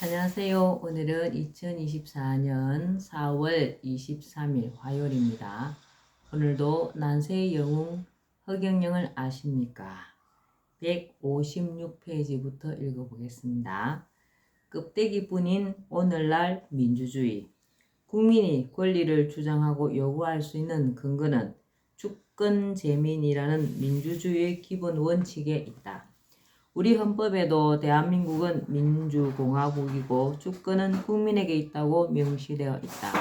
안녕하세요. 오늘은 2024년 4월 23일 화요일입니다. 오늘도 난세의 영웅 허경영을 아십니까? 156페이지부터 읽어보겠습니다. 껍데기뿐인 오늘날 민주주의. 국민이 권리를 주장하고 요구할 수 있는 근거는 주권재민이라는 민주주의의 기본 원칙에 있다. 우리 헌법에도 대한민국은 민주공화국이고 주권은 국민에게 있다고 명시되어 있다.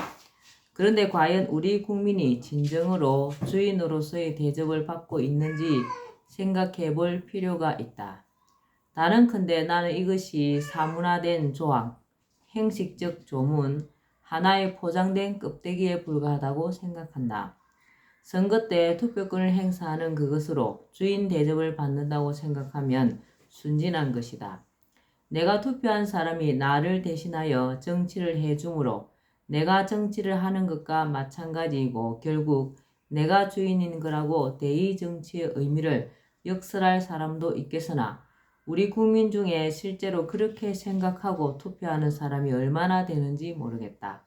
그런데 과연 우리 국민이 진정으로 주인으로서의 대접을 받고 있는지 생각해 볼 필요가 있다. 다른컨대 나는 이것이 사문화된 조항, 형식적 조문, 하나의 포장된 껍데기에 불과하다고 생각한다. 선거 때 투표권을 행사하는 그것으로 주인 대접을 받는다고 생각하면 순진한 것이다. 내가 투표한 사람이 나를 대신하여 정치를 해주므로 내가 정치를 하는 것과 마찬가지이고 결국 내가 주인인 거라고 대의 정치의 의미를 역설할 사람도 있겠으나 우리 국민 중에 실제로 그렇게 생각하고 투표하는 사람이 얼마나 되는지 모르겠다.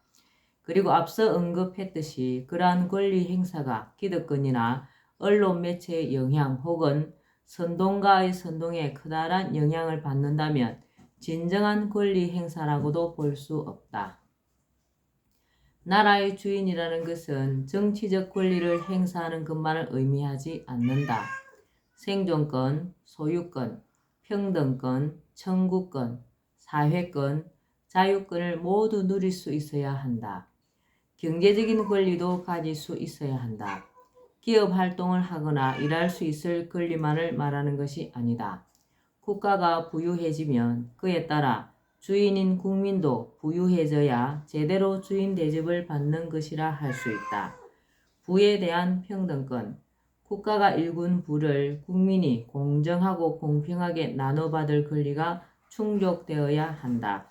그리고 앞서 언급했듯이 그러한 권리 행사가 기득권이나 언론 매체의 영향 혹은 선동가의 선동에 커다란 영향을 받는다면 진정한 권리 행사라고도 볼 수 없다. 나라의 주인이라는 것은 정치적 권리를 행사하는 것만을 의미하지 않는다. 생존권, 소유권, 평등권, 청구권, 사회권, 자유권을 모두 누릴 수 있어야 한다. 경제적인 권리도 가질 수 있어야 한다. 기업 활동을 하거나 일할 수 있을 권리만을 말하는 것이 아니다. 국가가 부유해지면 그에 따라 주인인 국민도 부유해져야 제대로 주인 대접을 받는 것이라 할 수 있다. 부에 대한 평등권. 국가가 일군 부를 국민이 공정하고 공평하게 나눠받을 권리가 충족되어야 한다.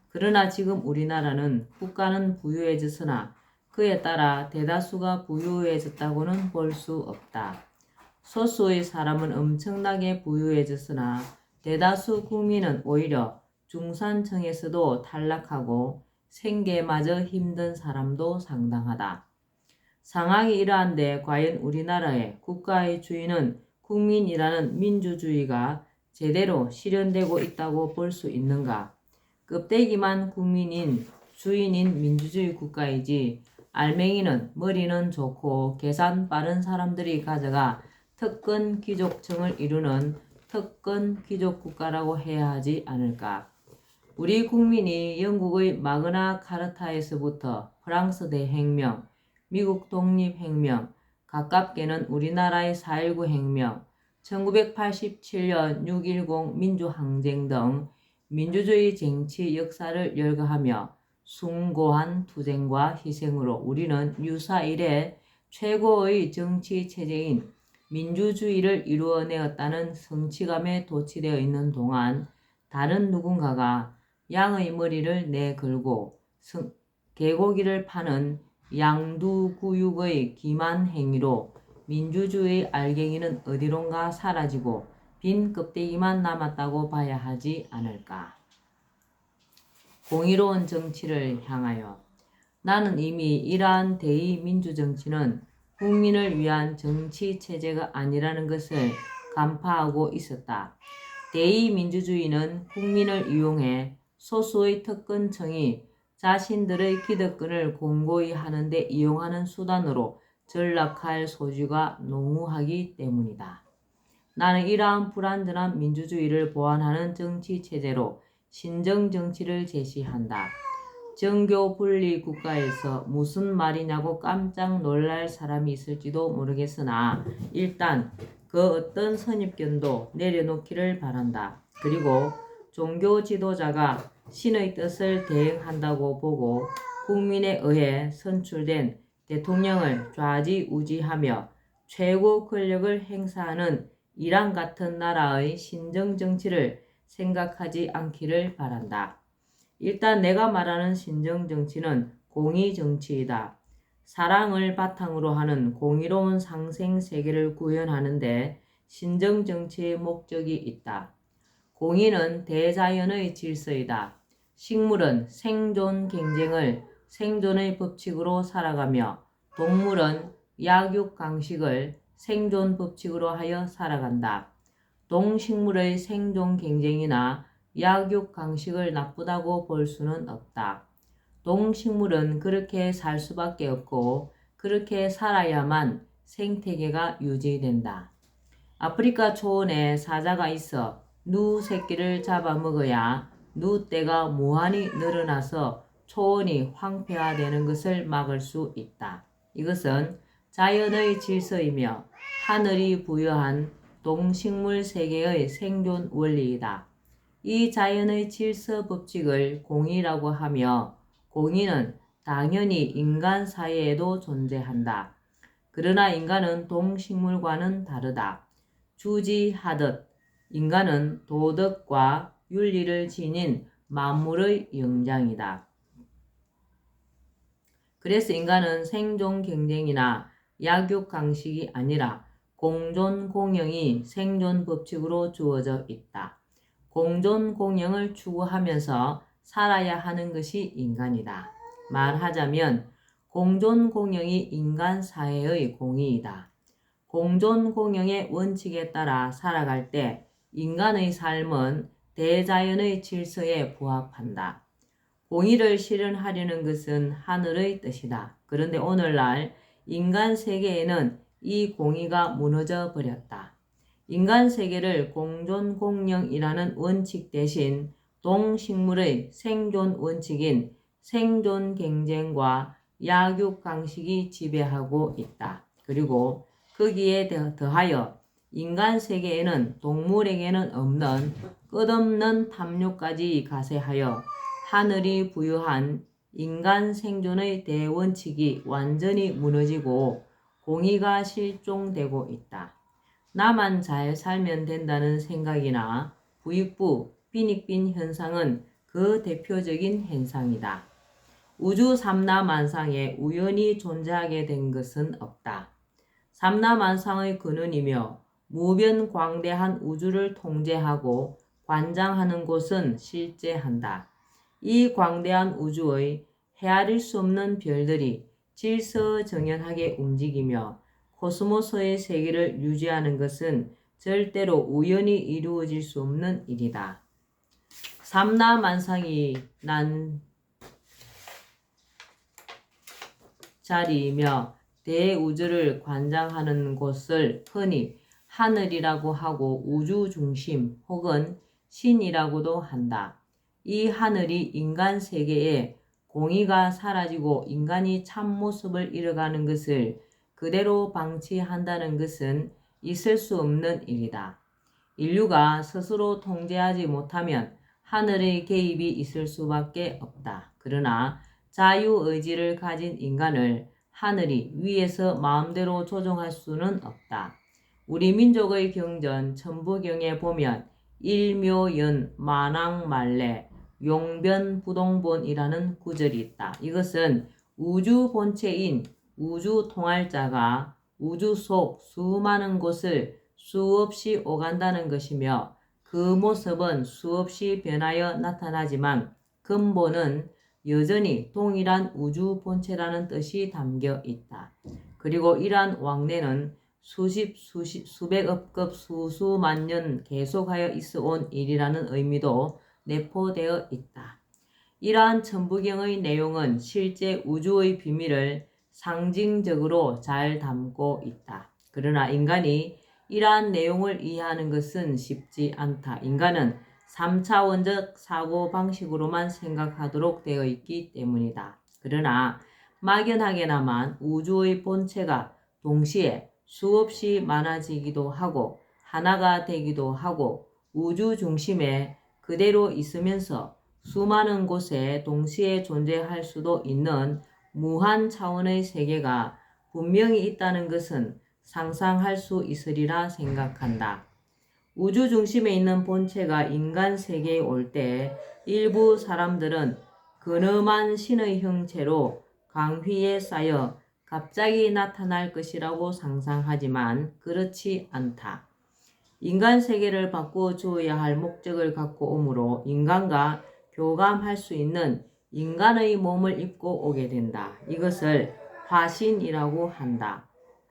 그러나 지금 우리나라는 국가는 부유해졌으나 그에 따라 대다수가 부유해졌다고는 볼 수 없다. 소수의 사람은 엄청나게 부유해졌으나 대다수 국민은 오히려 중산층에서도 탈락하고 생계마저 힘든 사람도 상당하다. 상황이 이러한데 과연 우리나라의 국가의 주인은 국민이라는 민주주의가 제대로 실현되고 있다고 볼 수 있는가? 껍데기만 국민인 주인인 민주주의 국가이지 알맹이는 머리는 좋고 계산 빠른 사람들이 가져가 특권 귀족층을 이루는 특권 귀족 국가라고 해야 하지 않을까. 우리 국민이 영국의 마그나 카르타에서부터 프랑스 대혁명, 미국 독립혁명, 가깝게는 우리나라의 4.19 혁명, 1987년 6.10 민주항쟁 등 민주주의 정치 역사를 열거하며 숭고한 투쟁과 희생으로 우리는 유사 이래 최고의 정치 체제인 민주주의를 이루어내었다는 성취감에 도취되어 있는 동안 다른 누군가가 양의 머리를 내걸고 개고기를 파는 양두구육의 기만 행위로 민주주의의 알갱이는 어디론가 사라지고 빈 껍데기만 남았다고 봐야 하지 않을까. 공의로운 정치를 향하여. 나는 이미 이러한 대의민주정치는 국민을 위한 정치체제가 아니라는 것을 간파하고 있었다. 대의민주주의는 국민을 이용해 소수의 특권층이 자신들의 기득권을 공고히 하는데 이용하는 수단으로 전락할 소지가 농후하기 때문이다. 나는 이러한 불완전한 민주주의를 보완하는 정치체제로 신정정치를 제시한다. 정교 분리 국가에서 무슨 말이냐고 깜짝 놀랄 사람이 있을지도 모르겠으나 일단 그 어떤 선입견도 내려놓기를 바란다. 그리고 종교 지도자가 신의 뜻을 대행한다고 보고 국민에 의해 선출된 대통령을 좌지우지하며 최고 권력을 행사하는 이란 같은 나라의 신정정치를 생각하지 않기를 바란다. 일단 내가 말하는 신정정치는 공의정치이다. 사랑을 바탕으로 하는 공의로운 상생세계를 구현하는데 신정정치의 목적이 있다. 공의는 대자연의 질서이다. 식물은 생존 경쟁을 생존의 법칙으로 살아가며 동물은 약육 강식을 생존 법칙으로 하여 살아간다. 동식물의 생존 경쟁이나 약육 강식을 나쁘다고 볼 수는 없다. 동식물은 그렇게 살 수밖에 없고 그렇게 살아야만 생태계가 유지된다. 아프리카 초원에 사자가 있어 누 새끼를 잡아먹어야 누떼가 무한히 늘어나서 초원이 황폐화되는 것을 막을 수 있다. 이것은 자연의 질서이며 하늘이 부여한 동식물 세계의 생존 원리이다. 이 자연의 질서 법칙을 공의라고 하며 공의는 당연히 인간 사회에도 존재한다. 그러나 인간은 동식물과는 다르다. 주지하듯 인간은 도덕과 윤리를 지닌 만물의 영장이다. 그래서 인간은 생존 경쟁이나 약육 강식이 아니라 공존 공영이 생존 법칙으로 주어져 있다. 공존 공영을 추구하면서 살아야 하는 것이 인간이다. 말하자면 공존 공영이 인간 사회의 공의이다. 공존 공영의 원칙에 따라 살아갈 때 인간의 삶은 대자연의 질서에 부합한다. 공의를 실현하려는 것은 하늘의 뜻이다. 그런데 오늘날 인간 세계에는 이 공의가 무너져 버렸다. 인간 세계를 공존 공영이라는 원칙 대신 동식물의 생존 원칙인 생존 경쟁과 약육 강식이 지배하고 있다. 그리고 거기에 더하여 인간 세계에는 동물에게는 없는 끝없는 탐욕까지 가세하여 하늘이 부여한 인간 생존의 대원칙이 완전히 무너지고 공의가 실종되고 있다. 나만 잘 살면 된다는 생각이나 부익부, 빈익빈 현상은 그 대표적인 현상이다. 우주 삼라만상에 우연히 존재하게 된 것은 없다. 삼라만상의 근원이며 무변광대한 우주를 통제하고 관장하는 곳은 실제한다. 이 광대한 우주의 헤아릴 수 없는 별들이 질서정연하게 움직이며 코스모스의 세계를 유지하는 것은 절대로 우연히 이루어질 수 없는 일이다. 삼라만상이 난 자리이며 대우주를 관장하는 곳을 흔히 하늘이라고 하고 우주 중심 혹은 신이라고도 한다. 이 하늘이 인간 세계에 공의가 사라지고 인간이 참모습을 잃어가는 것을 그대로 방치한다는 것은 있을 수 없는 일이다. 인류가 스스로 통제하지 못하면 하늘의 개입이 있을 수밖에 없다. 그러나 자유의지를 가진 인간을 하늘이 위에서 마음대로 조종할 수는 없다. 우리 민족의 경전 천부경에 보면 일묘연 만왕말래 용변부동본이라는 구절이 있다. 이것은 우주 본체인 우주 통할자가 우주 속 수많은 곳을 수없이 오간다는 것이며 그 모습은 수없이 변하여 나타나지만 근본은 여전히 동일한 우주 본체라는 뜻이 담겨 있다. 그리고 이러한 왕래는 수백억 급 수수만 년 계속하여 있어 온 일이라는 의미도 내포되어 있다. 이러한 천부경의 내용은 실제 우주의 비밀을 상징적으로 잘 담고 있다. 그러나 인간이 이러한 내용을 이해하는 것은 쉽지 않다. 인간은 3차원적 사고방식으로만 생각하도록 되어 있기 때문이다. 그러나 막연하게나마 우주의 본체가 동시에 수없이 많아지기도 하고 하나가 되기도 하고 우주 중심에 그대로 있으면서 수많은 곳에 동시에 존재할 수도 있는 무한 차원의 세계가 분명히 있다는 것은 상상할 수 있으리라 생각한다. 우주 중심에 있는 본체가 인간 세계에 올 때 일부 사람들은 근엄한 신의 형체로 강휘에 쌓여 갑자기 나타날 것이라고 상상하지만 그렇지 않다. 인간 세계를 바꾸어 주어야 할 목적을 갖고 오므로 인간과 교감할 수 있는 인간의 몸을 입고 오게 된다. 이것을 화신이라고 한다.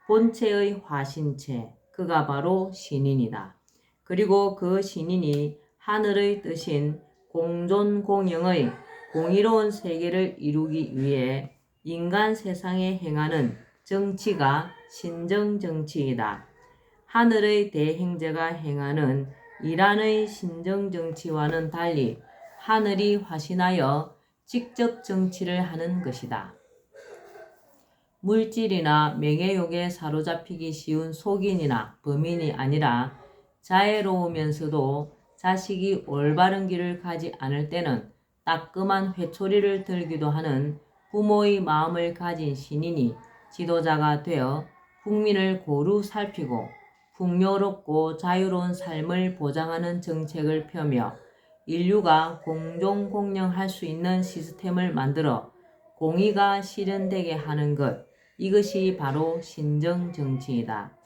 본체의 화신체, 그가 바로 신인이다. 그리고 그 신인이 하늘의 뜻인 공존공영의 공의로운 세계를 이루기 위해 인간 세상에 행하는 정치가 신정정치이다. 하늘의 대행자가 행하는 이란의 신정정치와는 달리 하늘이 화신하여 직접 정치를 하는 것이다. 물질이나 명예욕에 사로잡히기 쉬운 속인이나 범인이 아니라 자애로우면서도 자식이 올바른 길을 가지 않을 때는 따끔한 회초리를 들기도 하는 부모의 마음을 가진 신인이 지도자가 되어 국민을 고루 살피고 풍요롭고 자유로운 삶을 보장하는 정책을 펴며 인류가 공존공영할 수 있는 시스템을 만들어 공의가 실현되게 하는 것, 이것이 바로 신정정치이다.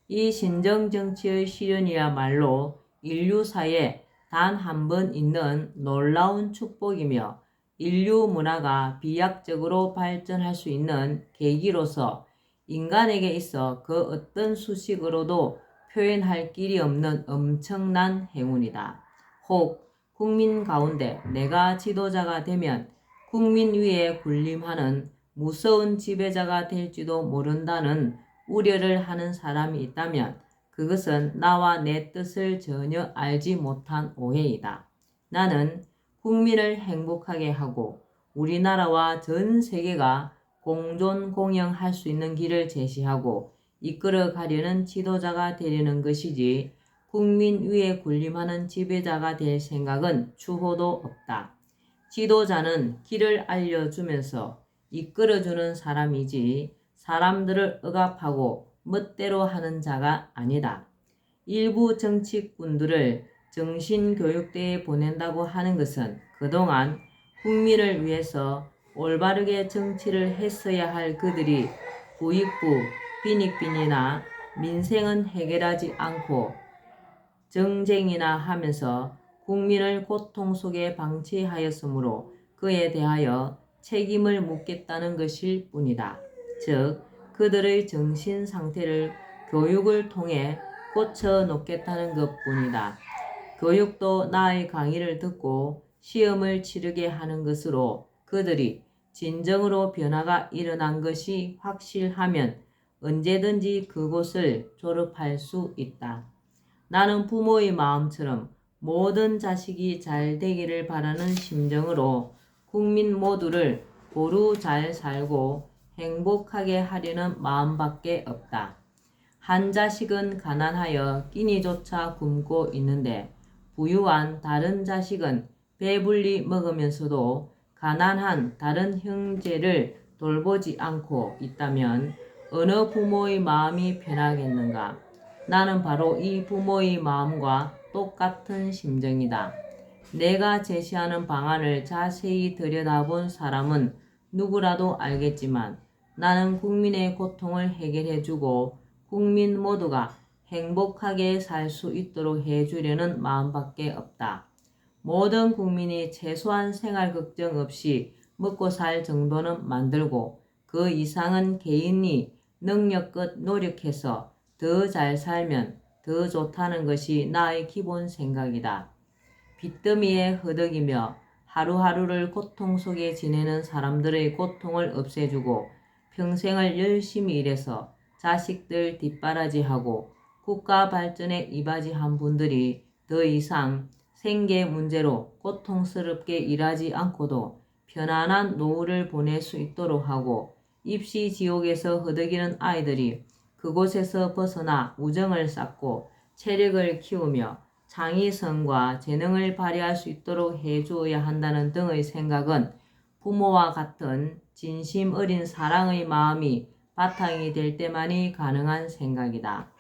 이 신정정치의 실현이야말로 인류사에 단 한 번 있는 놀라운 축복이며 인류 문화가 비약적으로 발전할 수 있는 계기로서 인간에게 있어 그 어떤 수식으로도 표현할 길이 없는 엄청난 행운이다. 혹 국민 가운데 내가 지도자가 되면 국민 위에 군림하는 무서운 지배자가 될지도 모른다는 우려를 하는 사람이 있다면 그것은 나와 내 뜻을 전혀 알지 못한 오해이다. 나는 국민을 행복하게 하고 우리나라와 전 세계가 공존공영할 수 있는 길을 제시하고 이끌어 가려는 지도자가 되려는 것이지 국민 위에 군림하는 지배자가 될 생각은 추호도 없다. 지도자는 길을 알려주면서 이끌어주는 사람이지 사람들을 억압하고 멋대로 하는 자가 아니다. 일부 정치꾼들을 정신교육대에 보낸다고 하는 것은 그동안 국민을 위해서 올바르게 정치를 했어야 할 그들이 부익부, 빈익빈이나 민생은 해결하지 않고 정쟁이나 하면서 국민을 고통 속에 방치하였으므로 그에 대하여 책임을 묻겠다는 것일 뿐이다. 즉, 그들의 정신 상태를 교육을 통해 고쳐놓겠다는 것뿐이다. 교육도 나의 강의를 듣고 시험을 치르게 하는 것으로 그들이 진정으로 변화가 일어난 것이 확실하면 언제든지 그곳을 졸업할 수 있다. 나는 부모의 마음처럼 모든 자식이 잘 되기를 바라는 심정으로 국민 모두를 고루 잘 살고 행복하게 하려는 마음밖에 없다. 한 자식은 가난하여 끼니조차 굶고 있는데 부유한 다른 자식은 배불리 먹으면서도 가난한 다른 형제를 돌보지 않고 있다면 어느 부모의 마음이 편하겠는가? 나는 바로 이 부모의 마음과 똑같은 심정이다. 내가 제시하는 방안을 자세히 들여다본 사람은 누구라도 알겠지만 나는 국민의 고통을 해결해주고 국민 모두가 행복하게 살 수 있도록 해주려는 마음밖에 없다. 모든 국민이 최소한 생활 걱정 없이 먹고 살 정도는 만들고 그 이상은 개인이 능력껏 노력해서 더 잘 살면 더 좋다는 것이 나의 기본 생각이다. 빚더미에 허덕이며 하루하루를 고통 속에 지내는 사람들의 고통을 없애주고 평생을 열심히 일해서 자식들 뒷바라지하고 국가 발전에 이바지한 분들이 더 이상 생계 문제로 고통스럽게 일하지 않고도 편안한 노후를 보낼 수 있도록 하고 입시 지옥에서 허덕이는 아이들이 그곳에서 벗어나 우정을 쌓고 체력을 키우며 창의성과 재능을 발휘할 수 있도록 해주어야 한다는 등의 생각은 부모와 같은 진심 어린 사랑의 마음이 바탕이 될 때만이 가능한 생각이다.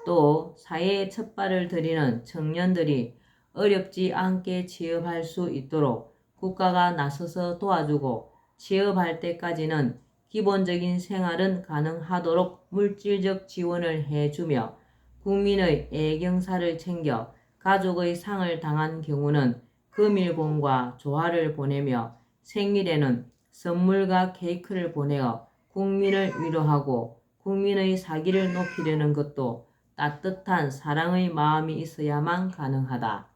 또 사회에 첫발을 들이는 청년들이 어렵지 않게 취업할 수 있도록 국가가 나서서 도와주고 취업할 때까지는 기본적인 생활은 가능하도록 물질적 지원을 해주며 국민의 애경사를 챙겨 가족의 상을 당한 경우는 금일봉과 조화를 보내며 생일에는 선물과 케이크를 보내어 국민을 위로하고 국민의 사기를 높이려는 것도 따뜻한 사랑의 마음이 있어야만 가능하다.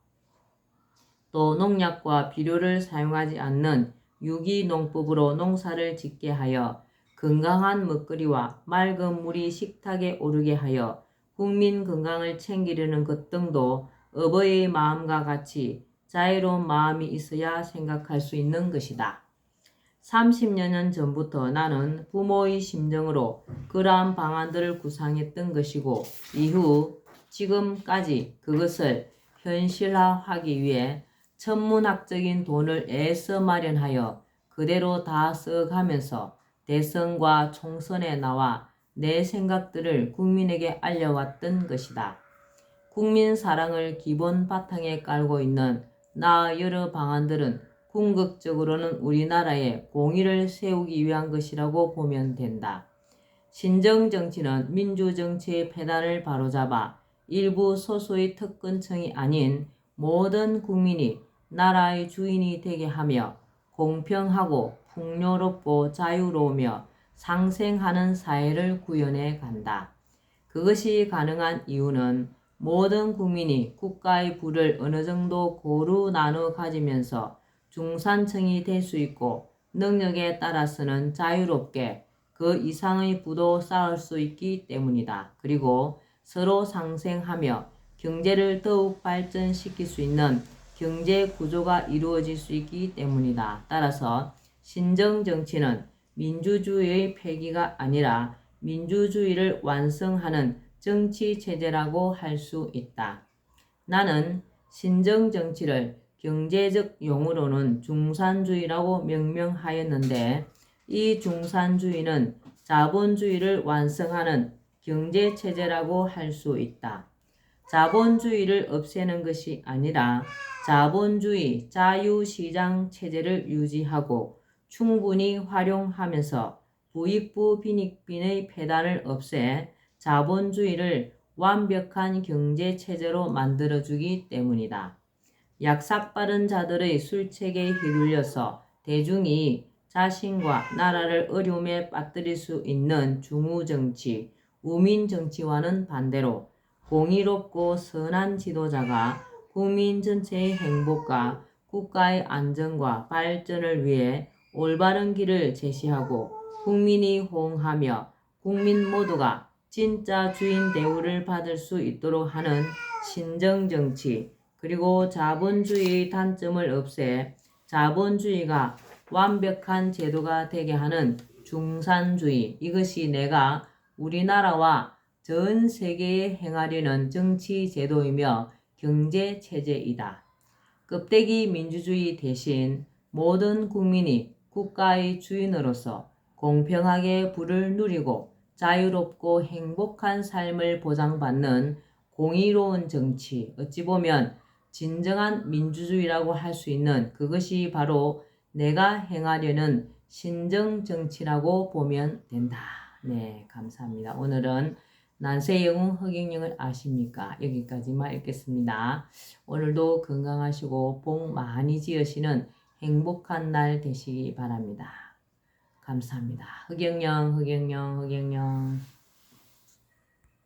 또 농약과 비료를 사용하지 않는 유기농법으로 농사를 짓게 하여 건강한 먹거리와 맑은 물이 식탁에 오르게 하여 국민 건강을 챙기려는 것 등도 어버이의 마음과 같이 자애로운 마음이 있어야 생각할 수 있는 것이다. 30여 년 전부터 나는 부모의 심정으로 그러한 방안들을 구상했던 것이고 이후 지금까지 그것을 현실화하기 위해 천문학적인 돈을 애써 마련하여 그대로 다 써가면서 대선과 총선에 나와 내 생각들을 국민에게 알려왔던 것이다. 국민 사랑을 기본 바탕에 깔고 있는 나 여러 방안들은 궁극적으로는 우리나라의 공의를 세우기 위한 것이라고 보면 된다. 신정정치는 민주정치의 폐단을 바로잡아 일부 소수의 특권층이 아닌 모든 국민이 나라의 주인이 되게 하며 공평하고 풍요롭고 자유로우며 상생하는 사회를 구현해 간다. 그것이 가능한 이유는 모든 국민이 국가의 부를 어느 정도 고루 나누어 가지면서 중산층이 될 수 있고 능력에 따라서는 자유롭게 그 이상의 부도 쌓을 수 있기 때문이다. 그리고 서로 상생하며 경제를 더욱 발전시킬 수 있는 경제 구조가 이루어질 수 있기 때문이다. 따라서 신정정치는 민주주의의 폐기가 아니라 민주주의를 완성하는 정치체제라고 할 수 있다. 나는 신정정치를 경제적 용어로는 중산주의라고 명명하였는데 이 중산주의는 자본주의를 완성하는 경제체제라고 할 수 있다. 자본주의를 없애는 것이 아니라 자본주의 자유시장 체제를 유지하고 충분히 활용하면서 부익부 빈익빈의 폐단을 없애 자본주의를 완벽한 경제체제로 만들어주기 때문이다. 약삭빠른 자들의 술책에 휘둘려서 대중이 자신과 나라를 어려움에 빠뜨릴 수 있는 중우정치, 우민정치와는 반대로 공의롭고 선한 지도자가 국민 전체의 행복과 국가의 안정과 발전을 위해 올바른 길을 제시하고 국민이 호응하며 국민 모두가 진짜 주인 대우를 받을 수 있도록 하는 신정정치, 그리고 자본주의의 단점을 없애 자본주의가 완벽한 제도가 되게 하는 중산주의, 이것이 내가 우리나라와 전 세계에 행하려는 정치 제도이며 경제 체제이다. 껍데기 민주주의 대신 모든 국민이 국가의 주인으로서 공평하게 부를 누리고 자유롭고 행복한 삶을 보장받는 공의로운 정치, 어찌 보면 진정한 민주주의라고 할 수 있는 그것이 바로 내가 행하려는 신정정치라고 보면 된다. 네, 감사합니다. 오늘은 난세영웅 허경영을 아십니까? 여기까지만 읽겠습니다. 오늘도 건강하시고 복 많이 지으시는 행복한 날 되시기 바랍니다. 감사합니다. 허경영.